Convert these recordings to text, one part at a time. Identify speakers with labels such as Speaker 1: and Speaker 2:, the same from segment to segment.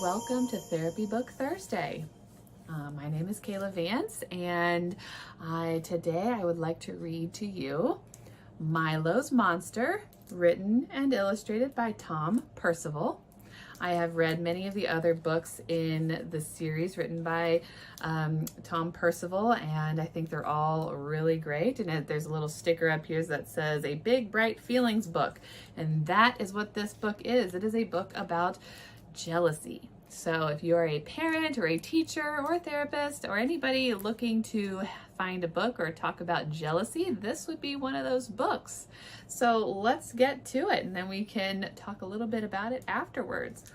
Speaker 1: welcome to Therapy Book Thursday. My name is Kayla Vance, and today I would like to read to you Milo's Monster, written and illustrated by Tom Percival. I have read many of the other books in the series written by Tom Percival, and I think they're all really great. And there's a little sticker up here that says a big bright feelings book, and that is what this book is. It is a book about jealousy. So if you're a parent or a teacher or a therapist or anybody looking to find a book or talk about jealousy, this would be one of those books. So let's get to it, and then we can talk a little bit about it afterwards.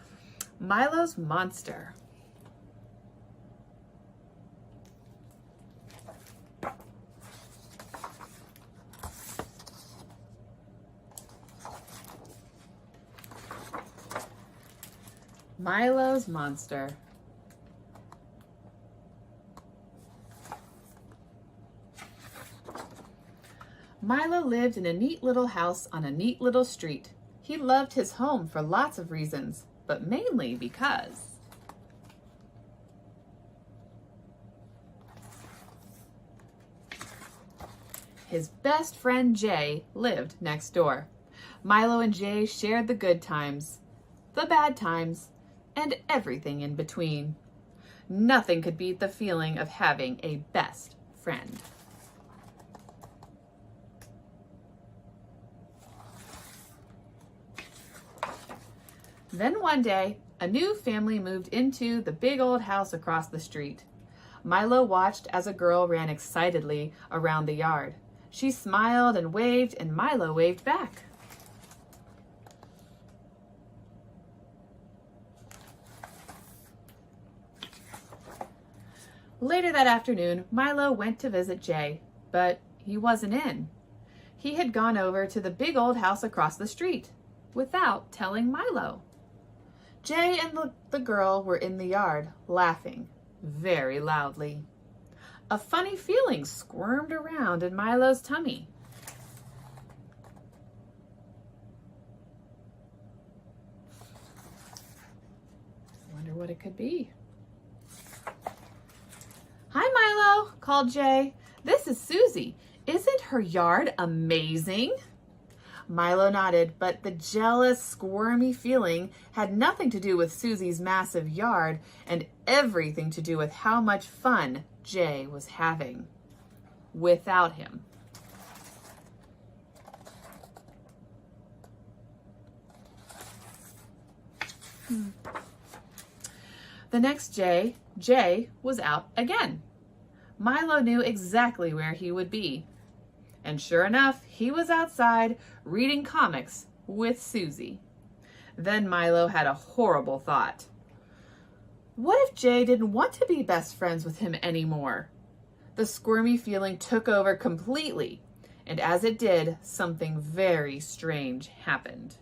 Speaker 1: Milo's Monster. Milo's Monster. Milo lived in a neat little house on a neat little street. He loved his home for lots of reasons, but mainly because his best friend Jay lived next door. Milo and Jay shared the good times, the bad times, and everything in between. Nothing could beat the feeling of having a best friend. Then one day, a new family moved into the big old house across the street. Milo watched as a girl ran excitedly around the yard. She smiled and waved, and Milo waved back. Later that afternoon, Milo went to visit Jay, but he wasn't in. He had gone over to the big old house across the street without telling Milo. Jay and the girl were in the yard, laughing very loudly. A funny feeling squirmed around in Milo's tummy. I wonder what it could be. "Hi, Milo," called Jay. "This is Suzi. Isn't her yard amazing?" Milo nodded, but the jealous, squirmy feeling had nothing to do with Suzi's massive yard and everything to do with how much fun Jay was having without him. The next day, Jay was out again. Milo knew exactly where he would be. And sure enough, he was outside reading comics with Suzi. Then Milo had a horrible thought. What if Jay didn't want to be best friends with him anymore? The squirmy feeling took over completely, and as it did, something very strange happened.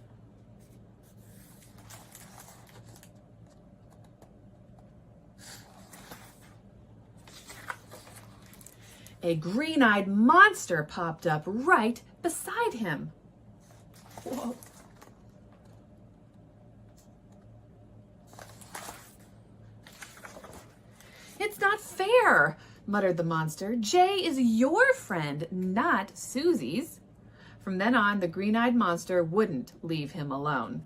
Speaker 1: A green-eyed monster popped up right beside him. Whoa. "It's not fair," muttered the monster. "Jay is your friend, not Suzi's." From then on, the green-eyed monster wouldn't leave him alone.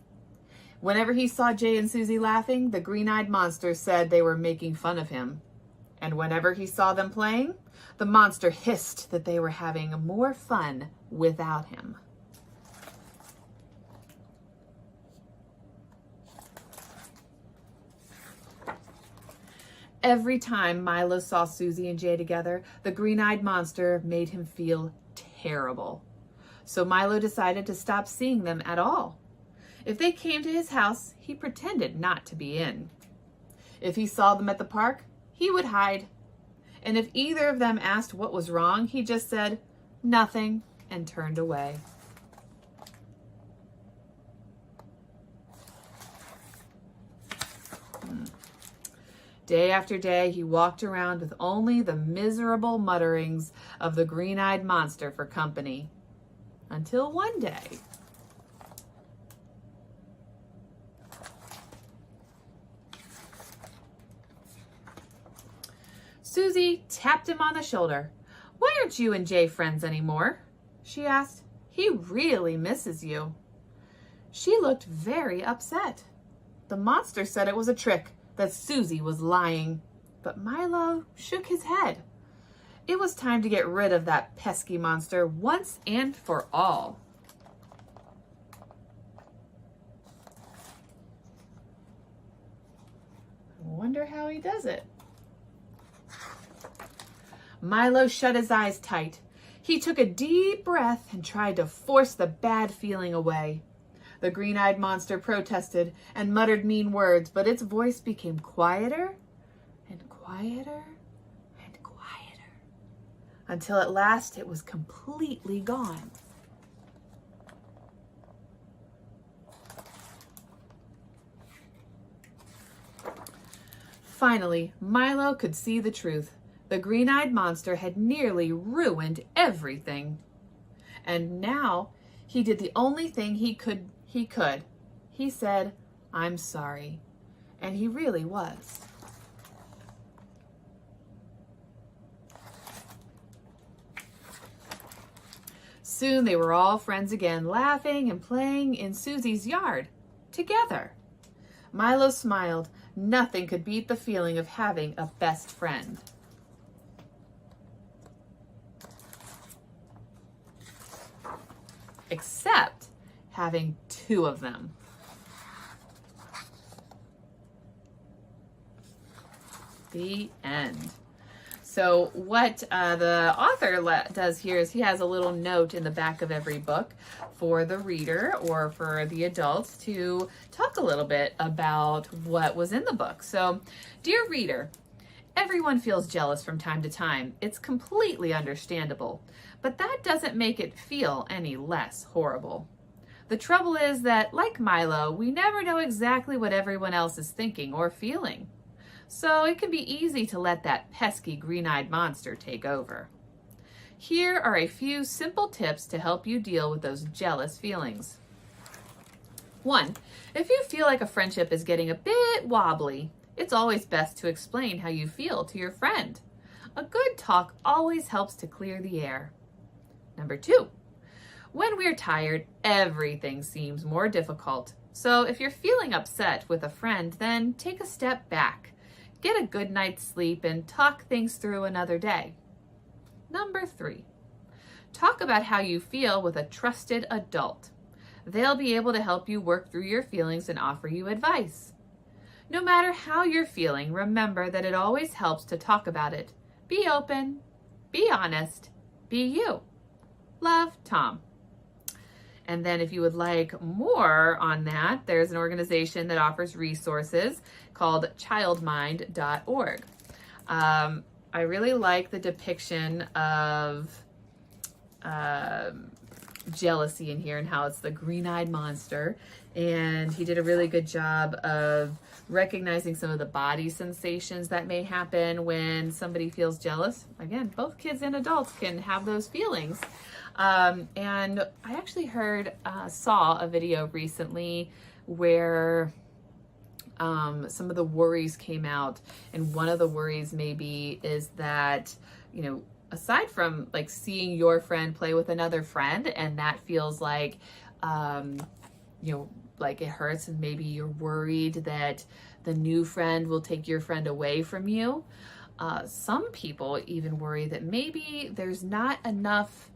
Speaker 1: Whenever he saw Jay and Suzi laughing, the green-eyed monster said they were making fun of him. And whenever he saw them playing, the monster hissed that they were having more fun without him. Every time Milo saw Suzi and Jay together, the green-eyed monster made him feel terrible. So Milo decided to stop seeing them at all. If they came to his house, he pretended not to be in. If he saw them at the park, he would hide. And if either of them asked what was wrong, he just said, "Nothing," and turned away. Day after day, he walked around with only the miserable mutterings of the green-eyed monster for company. Until one day, Suzi tapped him on the shoulder. "Why aren't you and Jay friends anymore?" she asked. "He really misses you." She looked very upset. The monster said it was a trick, that Suzi was lying. But Milo shook his head. It was time to get rid of that pesky monster once and for all. I wonder how he does it. Milo shut his eyes tight. He took a deep breath and tried to force the bad feeling away. The green-eyed monster protested and muttered mean words, but its voice became quieter and quieter and quieter, until at last it was completely gone. Finally, Milo could see the truth. The green-eyed monster had nearly ruined everything. And now he did the only thing he could. He said, "I'm sorry." And he really was. Soon they were all friends again, laughing and playing in Suzi's yard together. Milo smiled. Nothing could beat the feeling of having a best friend. Except having two of them. The end. So what the author does here is he has a little note in the back of every book for the reader or for the adults to talk a little bit about what was in the book. So, dear reader, everyone feels jealous from time to time. It's completely understandable, but that doesn't make it feel any less horrible. The trouble is that, like Milo, we never know exactly what everyone else is thinking or feeling. So it can be easy to let that pesky green-eyed monster take over. Here are a few simple tips to help you deal with those jealous feelings. 1, if you feel like a friendship is getting a bit wobbly, it's always best to explain how you feel to your friend. A good talk always helps to clear the air. Number 2, when we're tired, everything seems more difficult. So if you're feeling upset with a friend, then take a step back. Get a good night's sleep and talk things through another day. Number 3, talk about how you feel with a trusted adult. They'll be able to help you work through your feelings and offer you advice. No matter how you're feeling, remember that it always helps to talk about it. Be open, be honest, be you. Love, Tom. And then if you would like more on that, there's an organization that offers resources called childmind.org. I really like the depiction of jealousy in here and how it's the green-eyed monster. And he did a really good job of recognizing some of the body sensations that may happen when somebody feels jealous. Again, both kids and adults can have those feelings. And I actually saw a video recently where some of the worries came out, and one of the worries maybe is that, aside from like seeing your friend play with another friend, and that feels like, like it hurts, and maybe you're worried that the new friend will take your friend away from you. Some people even worry that maybe there's not enough,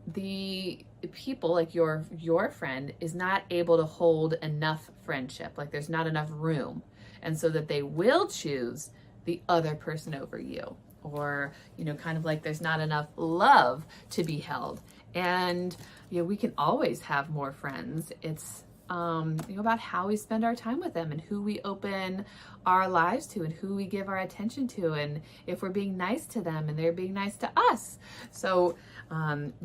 Speaker 1: the people like your friend is not able to hold enough friendship, like there's not enough room, and so that they will choose the other person over you, or kind of like there's not enough love to be held. And we can always have more friends. It's about how we spend our time with them and who we open our lives to and who we give our attention to, and if we're being nice to them and they're being nice to us. So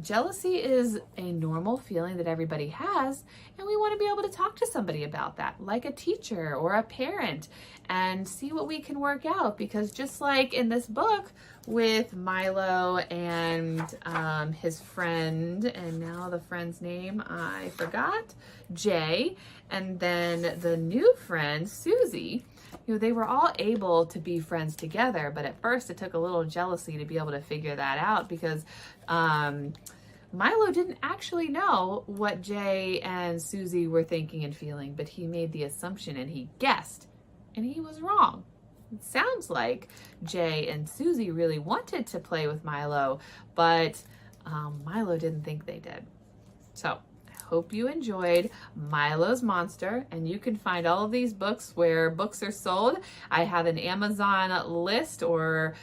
Speaker 1: jealousy is a normal feeling that everybody has, and we want to be able to talk to somebody about that, like a teacher or a parent, and see what we can work out, because just like in this book, with Milo and his friend, and now the friend's name I forgot, Jay, and then the new friend, Suzi. You know, they were all able to be friends together, but at first it took a little jealousy to be able to figure that out because Milo didn't actually know what Jay and Suzi were thinking and feeling, but he made the assumption and he guessed, and he was wrong. It sounds like Jay and Suzi really wanted to play with Milo, but Milo didn't think they did. So I hope you enjoyed Milo's Monster, and you can find all of these books where books are sold. I have an Amazon list, or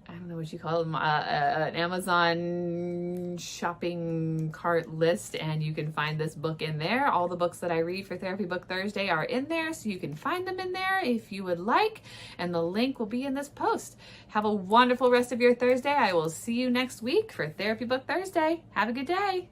Speaker 1: I don't know what you call them, an Amazon shopping cart list, and you can find this book in there. All the books that I read for Therapy Book Thursday are in there, so you can find them in there if you would like, and the link will be in this post. Have a wonderful rest of your Thursday. I will see you next week for Therapy Book Thursday. Have a good day.